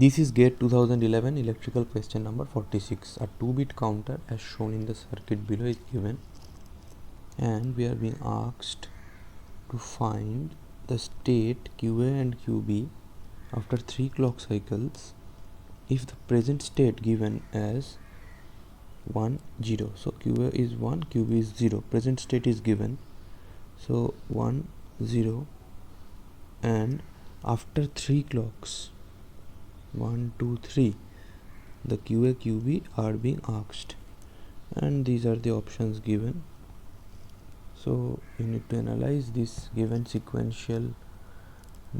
This is GATE 2011 electrical question number 46. A 2-bit counter as shown in the circuit below is given, and we are being asked to find the state QA and QB after 3 clock cycles if the present state given as 1 0. So QA is 1, QB is 0. Present state is given, so 1 0, and after 3 clocks 1 2 3 the QA QB are being asked, and these are the options given. So you need to analyze this given sequential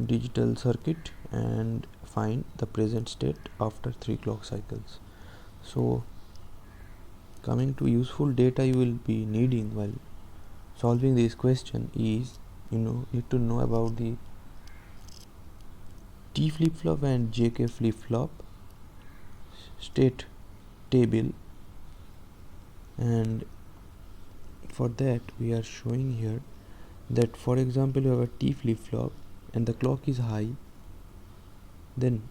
digital circuit and find the present state after 3 clock cycles. So coming to useful data you will be needing while solving this question is, need to know about the T flip-flop and JK flip-flop state table, and for that we are showing here that, for example, you have a T flip-flop and the clock is high, then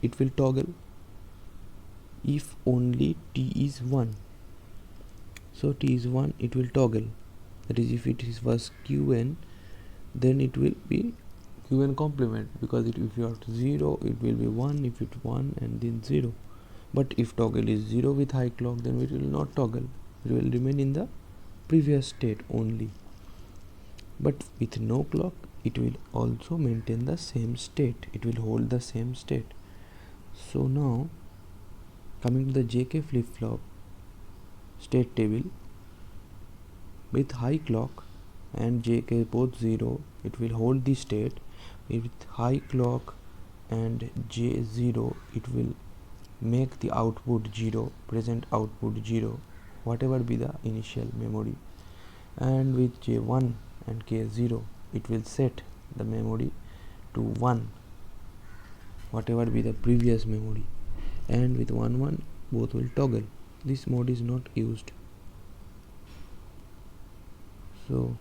it will toggle if only T is 1. So T is 1, it will toggle. That is, if it was Qn, then it will be Qn complement, because if you are 0 it will be 1, if it's 1 and then 0. But if toggle is 0 with high clock, then it will not toggle, it will remain in the previous state only. But with no clock it will also maintain the same state, it will hold the same state. So now coming to the JK flip-flop state table, with high clock and JK both 0, it will hold the state. With high clock and J0, it will make the output 0, present output 0, whatever be the initial memory. And with J1 and K0, it will set the memory to 1, whatever be the previous memory. And with 1 1, both will toggle. This mode is not used. So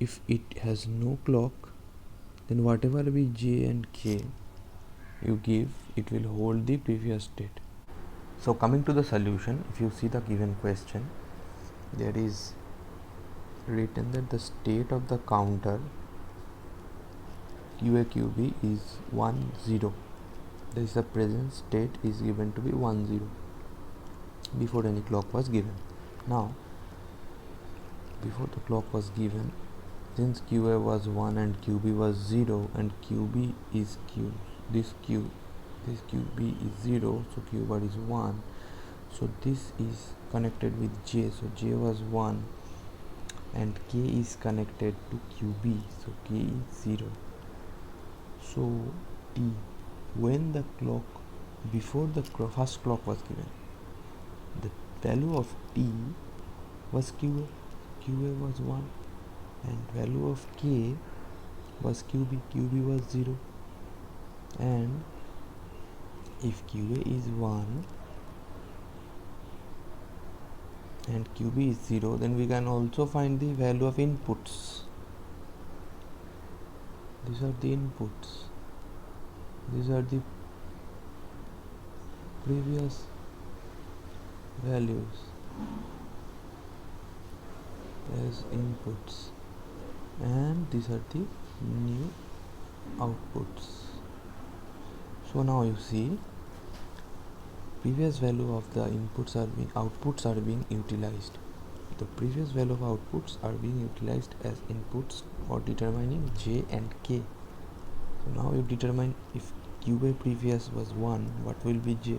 if it has no clock, then whatever be J and K you give, it will hold the previous state. So coming to the solution, if you see the given question, there is written that the state of the counter QA/QB is 1 0. That is, the present state is given to be 1 0 before any clock was given. Now before the clock was given, since QA was 1 and QB was 0, and QB is Q, this QB is 0, so Q bar is 1, so this is connected with J, so J was 1, and K is connected to QB, so K is 0. So T, when the clock, before the first clock was given, the value of T was QA was 1, and value of K was QB was 0. And if QA is 1 and QB is 0, then we can also find the value of inputs. These are the inputs, these are the previous values as inputs, and these are the new outputs. So now you see, previous value of the outputs are being utilized. The previous value of outputs are being utilized as inputs for determining J and K. So now you determine if QA previous was 1, what will be J?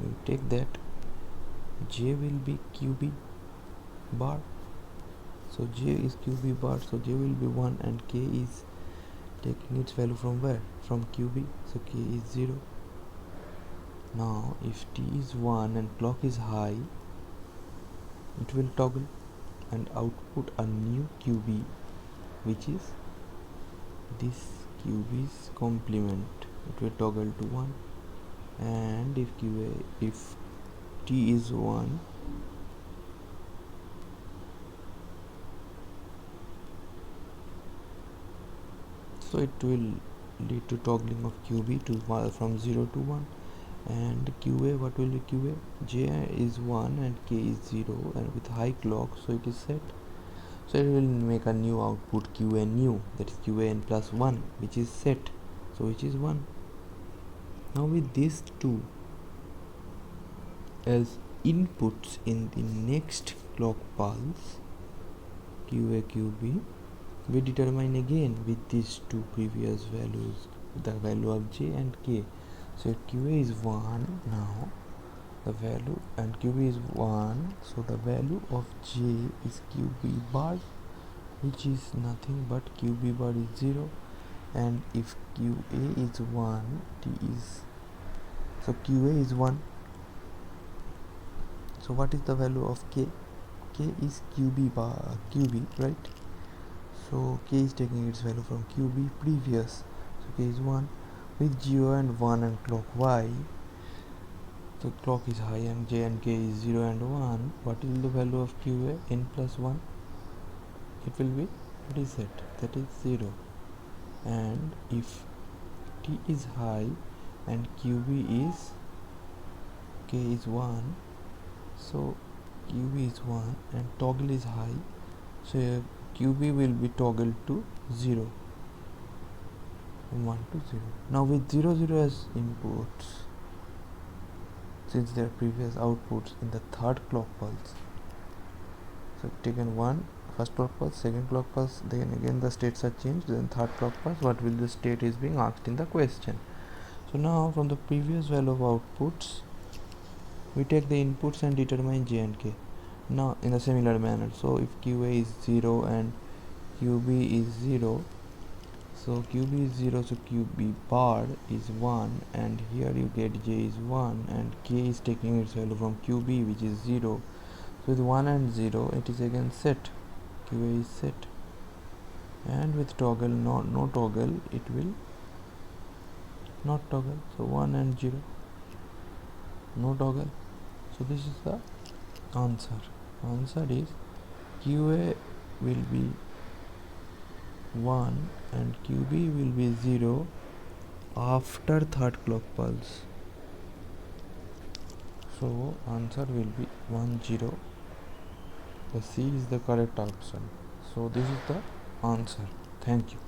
You take that, J will be QB bar, so J is QB bar, so J will be 1, and K is taking its value from where? From QB, so K is 0. Now if T is 1 and clock is high, it will toggle and output a new QB, which is this QB's complement. It will toggle to 1, and if T is 1, so it will lead to toggling of QB to from 0 to 1. And QA, what will be QA? J is 1 and K is 0, and with high clock, so it is set. So it will make a new output QA new, that is QAN plus 1, which is set, so which is 1. Now with these two as inputs in the next clock pulse, QA QB, we determine again with these two previous values the value of J and K. So QA is 1 now, the value, and QB is 1, so the value of J is QB bar, which is nothing but QB bar is 0, and if QA is 1, T is, so QA is 1. So what is the value of K? K is QB bar, QB, right? So K is taking its value from QB previous, so K is 1. With 0 and 1 and clock Y, so clock is high and J and K is 0 and 1, what is the value of QA? N plus 1, it will be reset, that is 0. And if T is high and QB is, K is 1, so QB is 1 and toggle is high, so QB will be toggled to 0, from 1 to 0. Now with 0 0 as inputs, since they are previous outputs in the third clock pulse, so taken first clock pulse, second clock pulse, then again the states are changed, then third clock pulse, what will the state is being asked in the question. So now from the previous value of outputs, we take the inputs and determine J and K. Now in a similar manner, so if QA is 0 and QB is 0, so QB is 0, so QB bar is 1, and here you get J is 1 and K is taking its value from QB, which is 0. So with 1 and 0, it is again set, QA is set, and with toggle, no toggle, it will not toggle, so 1 and 0, no toggle. So this is the answer. Answer is QA will be 1 and QB will be 0 after third clock pulse. So answer will be 1 0. The C is the correct option. So this is the answer. Thank you.